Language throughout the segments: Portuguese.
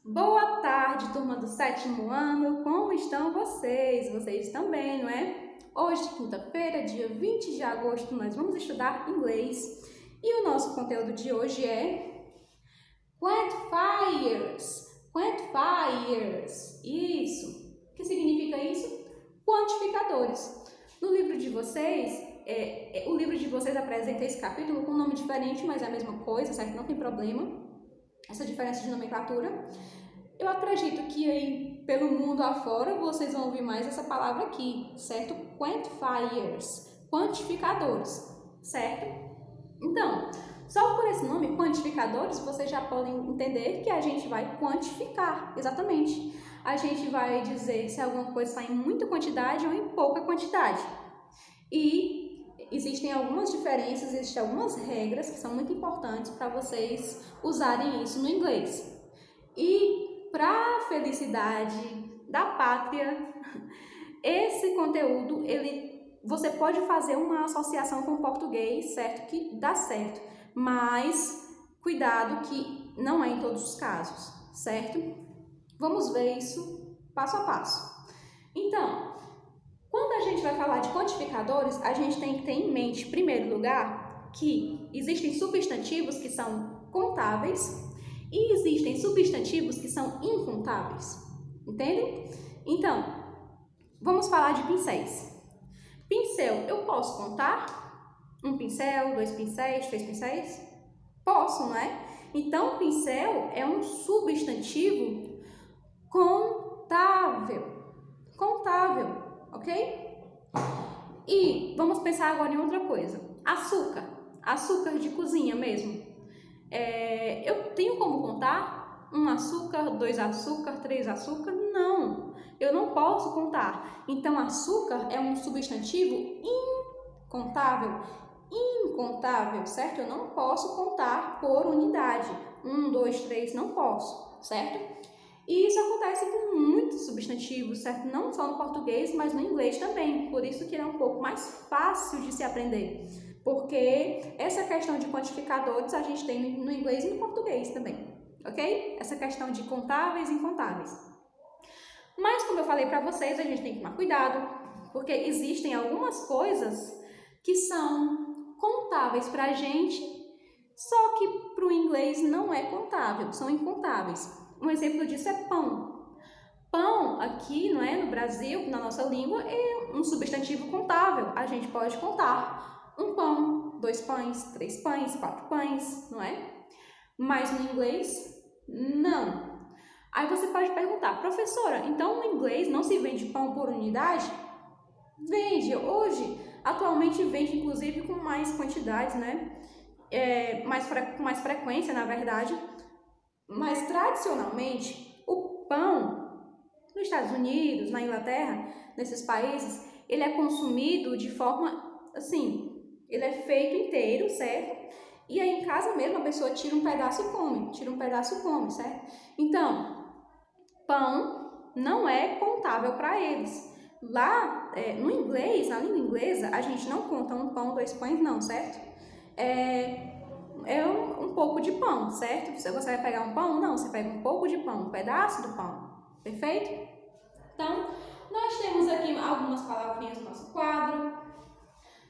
Boa tarde, turma do 7º ano, como estão vocês? Vocês estão bem, não é? Hoje, quinta-feira, dia 20 de agosto, nós vamos estudar inglês e o nosso conteúdo de hoje é Quantifiers. Quantifiers, isso. O que significa isso? Quantificadores. No livro de vocês, o livro de vocês apresenta esse capítulo com um nome diferente, mas é a mesma coisa, certo? Não tem problema essa diferença de nomenclatura. Eu acredito que aí pelo mundo afora vocês vão ouvir mais essa palavra aqui, certo? Quantifiers, quantificadores, certo? Então, só por esse nome, quantificadores, vocês já podem entender que a gente vai quantificar, exatamente. A gente vai dizer se alguma coisa está em muita quantidade ou em pouca quantidade. E existem algumas diferenças, existem algumas regras que são muito importantes para vocês usarem isso no inglês. E para a felicidade da pátria, esse conteúdo, você pode fazer uma associação com o português, certo? Que dá certo, mas cuidado que não é em todos os casos, certo? Vamos ver isso passo a passo. Então, quando a gente vai falar de quantificadores, a gente tem que ter em mente, em primeiro lugar, que existem substantivos que são contáveis e existem substantivos que são incontáveis, entendem? Então, vamos falar de pincéis. Pincel, eu posso contar? Um pincel, 2 pincéis, 3 pincéis? Posso, não é? Então, pincel é um substantivo contável. Contável, ok? E vamos pensar agora em outra coisa. Açúcar. Açúcar de cozinha mesmo. Eu tenho como contar 1 açúcar, 2 açúcar, 3 açúcar? Não, eu não posso contar. Então, açúcar é um substantivo incontável. Incontável, certo? Eu não posso contar por unidade. 1, 2, 3, não posso, certo? E isso acontece com muitos substantivos, certo? Não só no português, mas no inglês também. Por isso que ele é um pouco mais fácil de se aprender. Porque essa questão de quantificadores a gente tem no inglês e no português também, ok? Essa questão de contáveis e incontáveis. Mas, como eu falei para vocês, a gente tem que tomar cuidado, porque existem algumas coisas que são contáveis para a gente, só que para o inglês não é contável, são incontáveis. Um exemplo disso é pão. Pão, aqui, não é, no Brasil, na nossa língua, é um substantivo contável. A gente pode contar 1 pão, 2 pães, 3 pães, 4 pães, não é? Mas no inglês, não. Aí você pode perguntar, professora, então no inglês não se vende pão por unidade? Vende. Hoje, atualmente vende, inclusive, com mais quantidades, né? Com mais frequência, na verdade. Mas, tradicionalmente, o pão, nos Estados Unidos, na Inglaterra, nesses países, ele é consumido de forma, assim, ele é feito inteiro, certo? E aí, em casa mesmo, a pessoa tira um pedaço e come, certo? Então, pão não é contável para eles. Lá, no inglês, na língua inglesa, a gente não conta 1 pão, 2 pães, não, certo? Um pouco de pão, certo? Se você vai pegar um pão, não, você pega um pouco de pão, um pedaço do pão, perfeito? Então, nós temos aqui algumas palavrinhas no nosso quadro.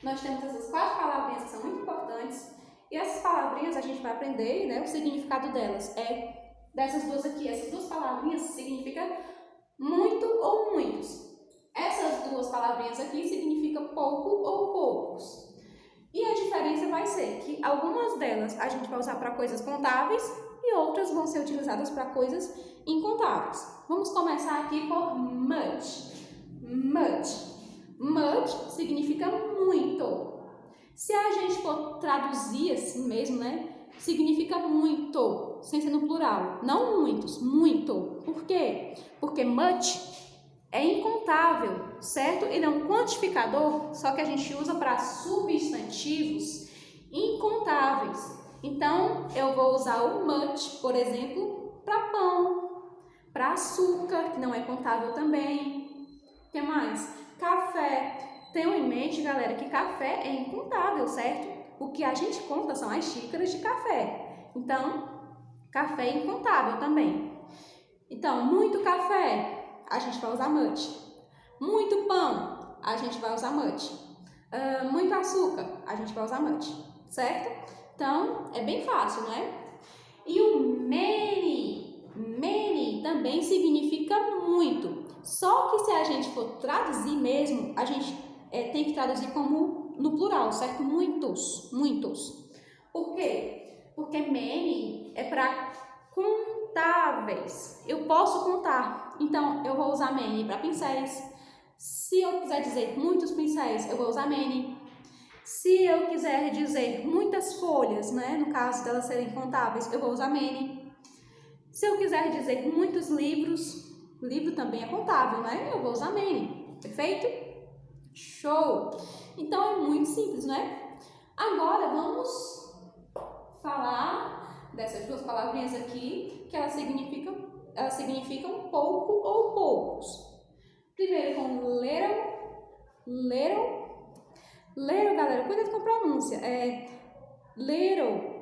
Nós temos essas 4 palavrinhas que são muito importantes. E essas palavrinhas a gente vai aprender, né, o significado delas. Dessas duas aqui, essas 2 palavrinhas significam muito ou muitos. Essas 2 palavrinhas aqui significam pouco ou poucos. E a diferença vai ser que algumas delas a gente vai usar para coisas contáveis e outras vão ser utilizadas para coisas incontáveis. Vamos começar aqui por much. Much. Much significa muito. Se a gente for traduzir assim mesmo, né? Significa muito, sem ser no plural. Não muitos, muito. Por quê? Porque much é incontável, certo? Ele é um quantificador, só que a gente usa para substantivos incontáveis. Então, eu vou usar o much, por exemplo, para pão, para açúcar, que não é contável também. O que mais? Café. Tenham em mente, galera, que café é incontável, certo? O que a gente conta são as xícaras de café. Então, café é incontável também. Então, muito café, a gente vai usar much. Muito pão, a gente vai usar much. Muito açúcar, a gente vai usar much, certo? Então, é bem fácil, não é? E o many também significa muito. Só que se a gente for traduzir mesmo, a gente tem que traduzir como no plural, certo? Muitos, muitos. Por quê? Porque many é para contáveis. Eu posso contar, então eu vou usar many para pincéis. Se eu quiser dizer muitos pincéis, eu vou usar many. Se eu quiser dizer muitas folhas, né, no caso delas serem contáveis, eu vou usar many. Se eu quiser dizer muitos livros, livro também é contável, né? Eu vou usar many. Perfeito? Show! Então é muito simples, né? Agora vamos falar dessas duas palavrinhas aqui, que elas significam pouco ou poucos. Primeiro com little, galera, cuidado com a pronúncia. Little,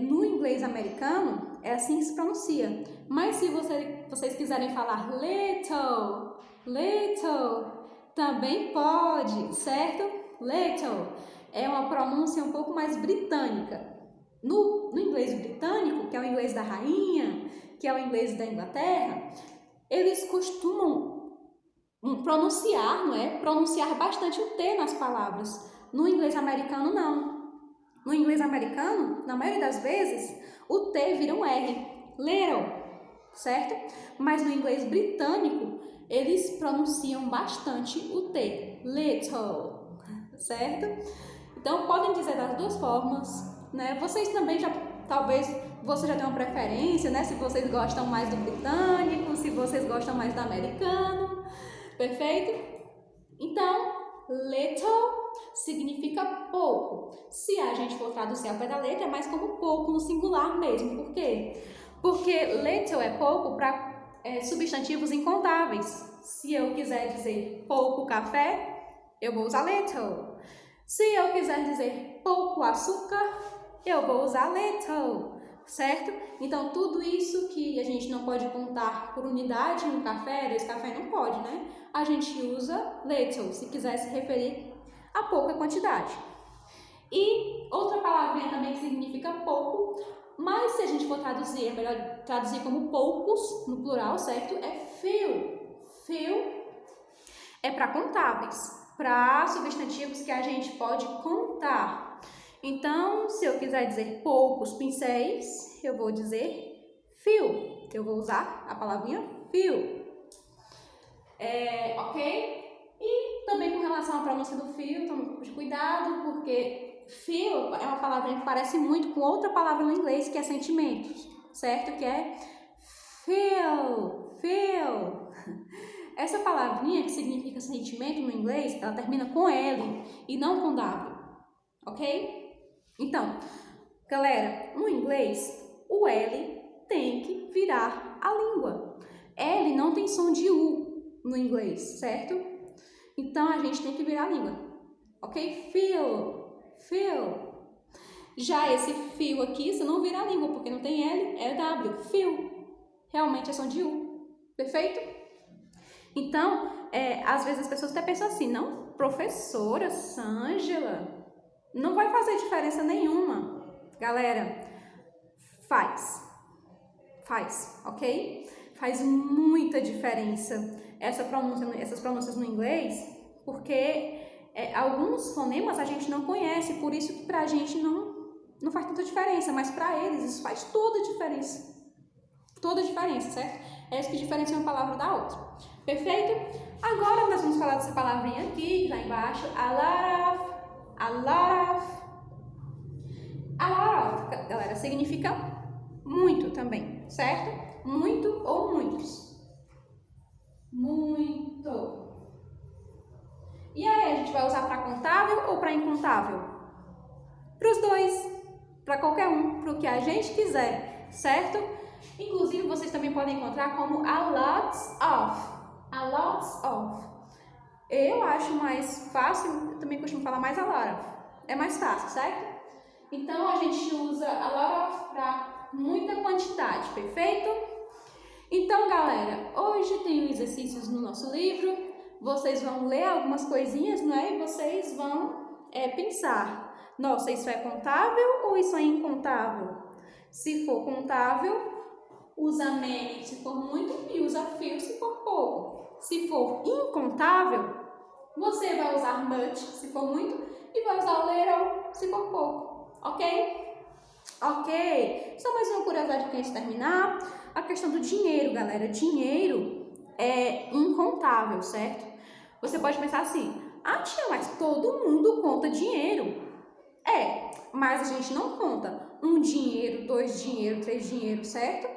no inglês americano, é assim que se pronuncia. Mas se vocês quiserem falar little, também pode, certo? Little é uma pronúncia um pouco mais britânica. No inglês britânico, que é o inglês da rainha, que é o inglês da Inglaterra, eles costumam pronunciar, não é? Pronunciar bastante o T nas palavras. No inglês americano, não. No inglês americano, na maioria das vezes, o T vira um R. Little, certo? Mas no inglês britânico, eles pronunciam bastante o T. Little, certo? Então, podem dizer das duas formas, né? Vocês também talvez você já tenha uma preferência, né? Se vocês gostam mais do britânico, se vocês gostam mais do americano. Perfeito? Então, little significa pouco. Se a gente for traduzir ao pé da letra, é mais como pouco no singular mesmo. Por quê? Porque little é pouco para substantivos incontáveis. Se eu quiser dizer pouco café, eu vou usar little. Se eu quiser dizer pouco açúcar, eu vou usar little. Certo? Então, tudo isso que a gente não pode contar por unidade, um café, 2 cafés, não pode, né? A gente usa little, se quiser se referir a pouca quantidade. E outra palavrinha também que significa pouco, mas se a gente for traduzir, é melhor traduzir como poucos, no plural, certo? É few. Few é para contáveis, para substantivos que a gente pode contar. Então, se eu quiser dizer poucos pincéis, eu vou dizer few. Eu vou usar a palavrinha few. Ok? E também com relação à pronúncia do few, tome um pouco de cuidado, porque few é uma palavrinha que parece muito com outra palavra no inglês, que é sentimentos, certo? Que é feel. Essa palavrinha que significa sentimento no inglês, ela termina com L e não com W, ok? Então, galera, no inglês, o L tem que virar a língua. L não tem som de U no inglês, certo? Então, a gente tem que virar a língua, ok? Feel. Já esse feel aqui, você não vira a língua, porque não tem L, é W. Feel. Realmente é som de U. Perfeito? Então, às vezes as pessoas até pensam assim, não, professora Sângela, não vai fazer diferença nenhuma. Galera, faz, ok? Faz muita diferença essas pronúncias no inglês, porque alguns fonemas a gente não conhece, por isso que pra gente não faz tanta diferença, mas pra eles isso faz toda a diferença. Toda a diferença, certo? É isso que diferencia uma palavra da outra. Perfeito? Agora nós vamos falar dessa palavrinha aqui, que tá embaixo, a lot of, galera, significa muito também, certo? Muito ou muitos. Muito. E aí, a gente vai usar para contável ou para incontável? Para os dois, para qualquer um, para o que a gente quiser, certo? Inclusive, vocês também podem encontrar como a lots of. Eu acho mais fácil, eu também costumo falar mais a lot of. É mais fácil, certo? Então, a gente usa a lot of para muita quantidade, perfeito? Então, galera, hoje tem exercícios no nosso livro. Vocês vão ler algumas coisinhas, não é? E vocês vão pensar, nossa, isso é contável ou isso é incontável? Se for contável, usa many se for muito e usa few se for pouco. Se for incontável, você vai usar much se for muito e vai usar little se for pouco, ok? Ok, só mais uma curiosidade aqui antes de terminar. A questão do dinheiro, galera. Dinheiro é incontável, certo? Você pode pensar assim, tia, mas todo mundo conta dinheiro. Mas a gente não conta um dinheiro, dois dinheiro, três dinheiro, certo?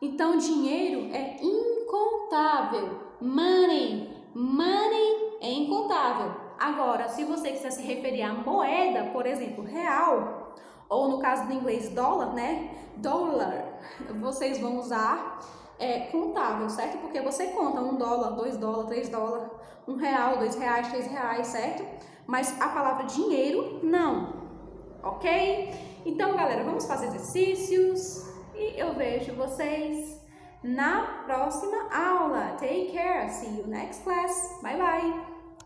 Então, dinheiro é incontável. Money é incontável. Agora, se você quiser se referir à moeda, por exemplo, real, ou no caso do inglês dólar, né? Dollar, vocês vão usar contável, certo? Porque você conta $1, $2, $3, R$1, R$2, R$3, certo? Mas a palavra dinheiro, não, ok? Então, galera, vamos fazer exercícios e eu vejo vocês na próxima aula. Take care, see you next class, bye bye!